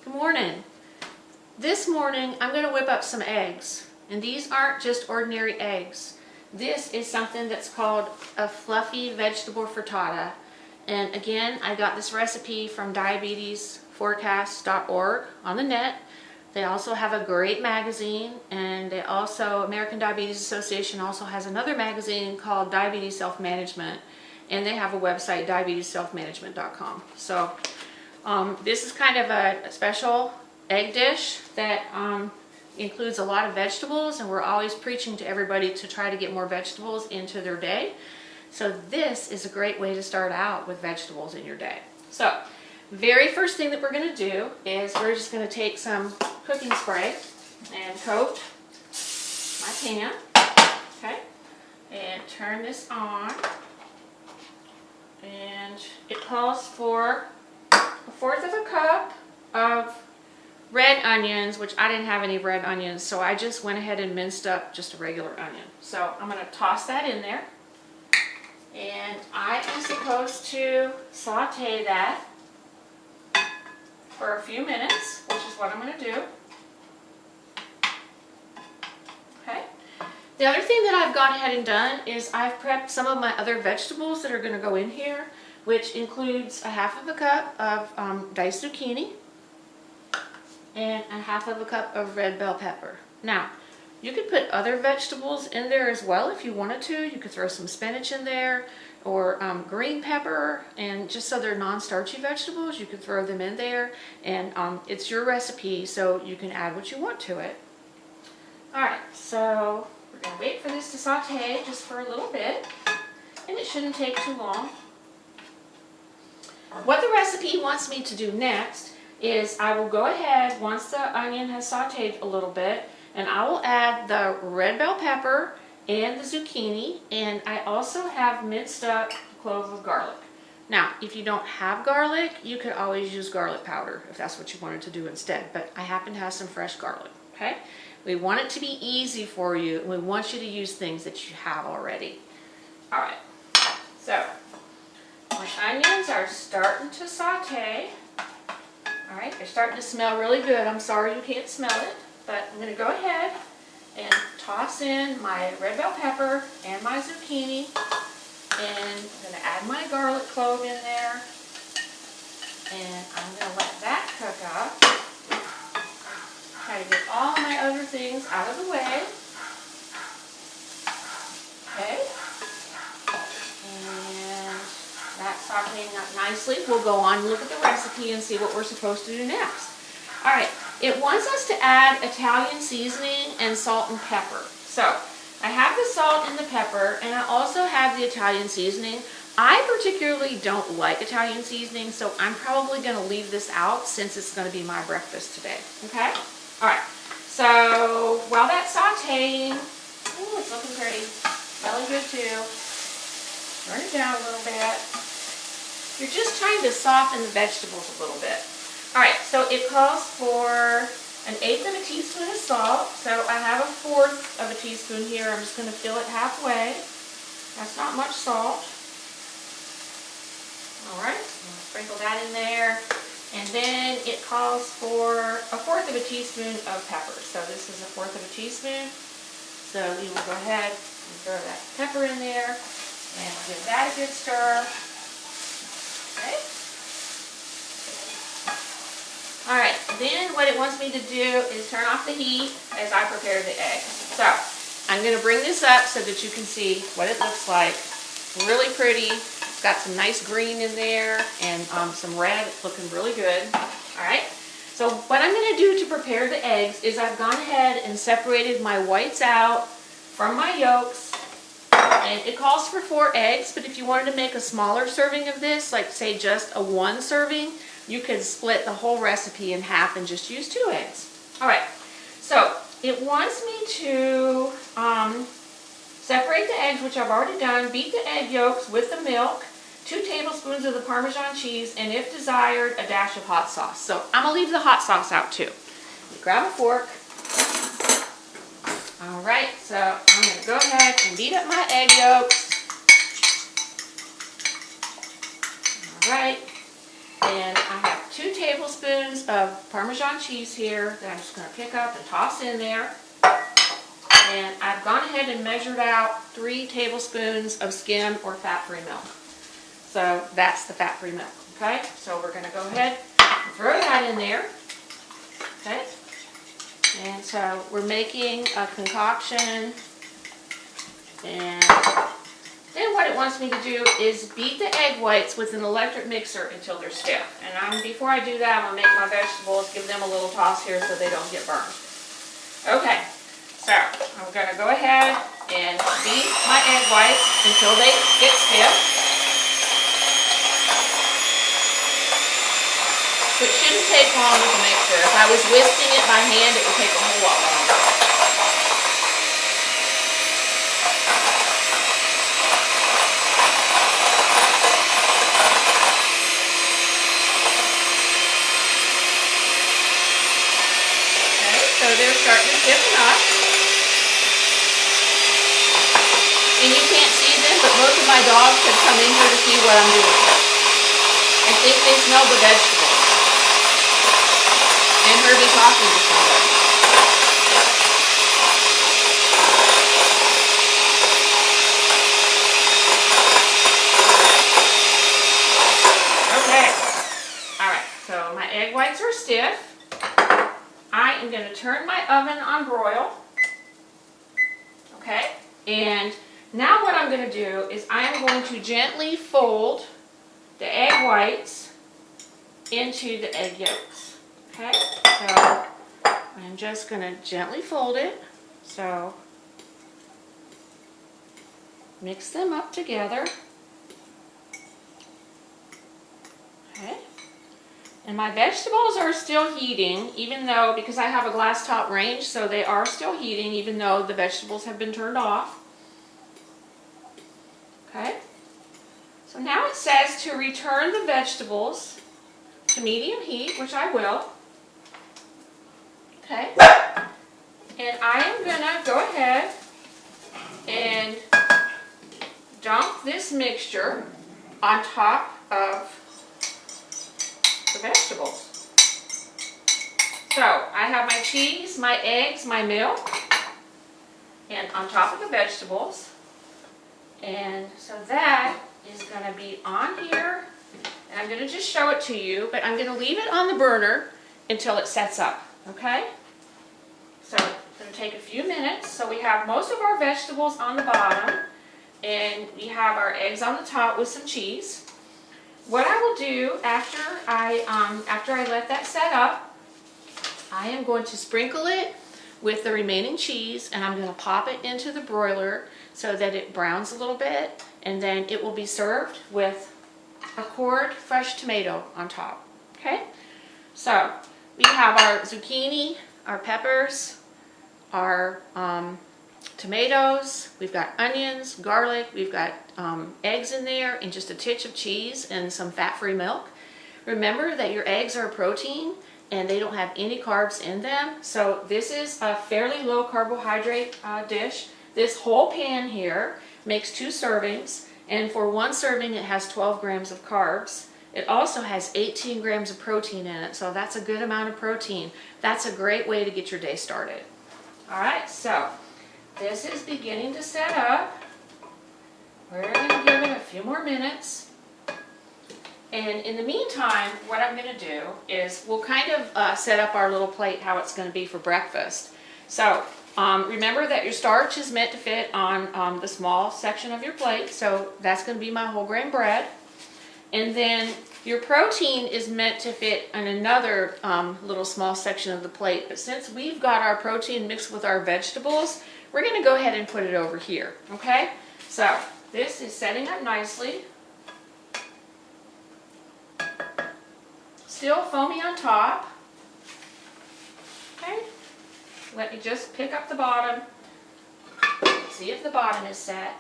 Good morning. This morning I'm going to whip up some eggs, and these aren't just ordinary eggs. This is something that's called a fluffy vegetable frittata, and again I got this recipe from diabetesforecast.org on the net. They also have a great magazine, and they also, American Diabetes Association also has another magazine called Diabetes Self-Management, and they have a website, diabetesselfmanagement.com. So this is kind of a special egg dish that includes a lot of vegetables, and we're always preaching to everybody to try to get more vegetables into their day. So this is a great way to start out with vegetables in your day. So very first thing that we're going to do is we're just going to take some cooking spray and coat my pan, okay, and turn this on, and it calls for 1/4 cup of red onions, which I didn't have any red onions, so I just went ahead and minced up just a regular onion. So I'm going to toss that in there, and I am supposed to saute that for a few minutes, which is what I'm going to do. Okay. The other thing that I've gone ahead and done is I've prepped some of my other vegetables that are going to go in here, which includes a 1/2 cup of diced zucchini and a 1/2 cup of red bell pepper. Now, you could put other vegetables in there as well if you wanted to. You could throw some spinach in there, or green pepper, and just so they're non-starchy vegetables, you could throw them in there, and it's your recipe, so you can add what you want to it. Alright, so we're going to wait for this to saute just for a little bit, and it shouldn't take too long. What the recipe wants me to do next is I will go ahead, once the onion has sauteed a little bit, and I will add the red bell pepper and the zucchini, and I also have minced up a clove of garlic. Now, if you don't have garlic, you could always use garlic powder if that's what you wanted to do instead, but I happen to have some fresh garlic, okay? We want it to be easy for you, and we want you to use things that you have already. Alright, so my onions are starting to saute. Alright, they're starting to smell really good. I'm sorry you can't smell it, but I'm going to go ahead and toss in my red bell pepper and my zucchini, and I'm going to add my garlic clove in there, and I'm going to let that cook up. Try to get all my other things out of the way. Okay, and that's sauteing up nicely. We'll go on and look at the recipe and see what we're supposed to do next. Alright, it wants us to add Italian seasoning and salt and pepper. So, I have the salt and the pepper, and I also have the Italian seasoning. I particularly don't like Italian seasoning, so I'm probably going to leave this out since it's going to be my breakfast today. Okay? Alright, so while that's sauteing, ooh, it's looking pretty. Smelling good too. Turn it down a little bit. You're just trying to soften the vegetables a little bit. Alright, so it calls for 1/8 of a teaspoon of salt. So I have 1/4 of a teaspoon here. I'm just going to fill it halfway. That's not much salt. Alright, sprinkle that in there. And then it calls for 1/4 of a teaspoon of pepper. So this is 1/4 of a teaspoon. So you will go ahead and throw that pepper in there and give that a good stir. Okay. Alright, then what it wants me to do is turn off the heat as I prepare the eggs. So, I'm going to bring this up so that you can see what it looks like. Really pretty. It's got some nice green in there and some red. It's looking really good. Alright, so what I'm going to do to prepare the eggs is I've gone ahead and separated my whites out from my yolks. And it calls for 4 eggs, but if you wanted to make a smaller serving of this, like say just a 1 serving, you could split the whole recipe in half and just use 2 eggs. Alright, so it wants me to separate the eggs, which I've already done, beat the egg yolks with the milk, 2 tablespoons of the Parmesan cheese, and if desired, a dash of hot sauce. So I'm going to leave the hot sauce out too. Grab a fork. Alright, so I'm going to go ahead and beat up my egg yolks. Alright, and I have 2 tablespoons tablespoons of Parmesan cheese here that I'm just going to pick up and toss in there. And I've gone ahead and measured out 3 tablespoons of skim or fat-free milk. So that's the fat-free milk, okay? So we're going to go ahead and throw that in there, okay? And so we're making a concoction, and then what it wants me to do is beat the egg whites with an electric mixer until they're stiff. And before I do that, I'm going to make my vegetables, give them a little toss here so they don't get burned. Okay, so I'm going to go ahead and beat my egg whites until they get stiff. So it shouldn't take long with the mixer. If I was whisking it by hand, it would take a whole lot longer. So they're starting to stiffen up. And you can't see them, but most of my dogs have come in here to see what I'm doing. I think they smell the vegetables. And heard me talking to somebody. Okay. Alright, so my egg whites are stiff. I am going to turn my oven on broil. Okay, and now what I'm going to do is I am going to gently fold the egg whites into the egg yolks. Okay, so I'm just going to gently fold it. So mix them up together. Okay. And my vegetables are still heating, even though, because I have a glass top range, so they are still heating, even though the vegetables have been turned off. Okay. So now it says to return the vegetables to medium heat, which I will. Okay. And I am going to go ahead and dump this mixture on top of the vegetables. So I have my cheese, my eggs, my milk, and on top of the vegetables. And so that is going to be on here. And I'm going to just show it to you, but I'm going to leave it on the burner until it sets up. Okay? So it's going to take a few minutes. So we have most of our vegetables on the bottom, and we have our eggs on the top with some cheese. What I will do after I let that set up, I am going to sprinkle it with the remaining cheese, and I'm going to pop it into the broiler so that it browns a little bit, and then it will be served with a cored fresh tomato on top. Okay? So we have our zucchini, our peppers, our tomatoes, we've got onions, garlic, we've got eggs in there, and just a titch of cheese and some fat-free milk. Remember that your eggs are a protein and they don't have any carbs in them, so this is a fairly low carbohydrate dish. This whole pan here makes 2 servings, and for 1 serving it has 12 grams of carbs. It also has 18 grams of protein in it, so that's a good amount of protein. That's a great way to get your day started. Alright, so this is beginning to set up. We're going to give it a few more minutes. And in the meantime, what I'm going to do is we'll kind of set up our little plate how it's going to be for breakfast. So remember that your starch is meant to fit on the small section of your plate. So that's going to be my whole grain bread. And then your protein is meant to fit on another little small section of the plate. But since we've got our protein mixed with our vegetables, we're going to go ahead and put it over here. Okay? So this is setting up nicely. Still foamy on top. Okay? Let me just pick up the bottom. See if the bottom is set.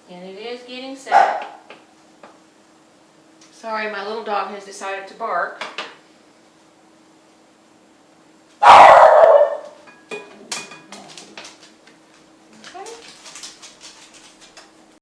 And it is getting set. Sorry, my little dog has decided to bark.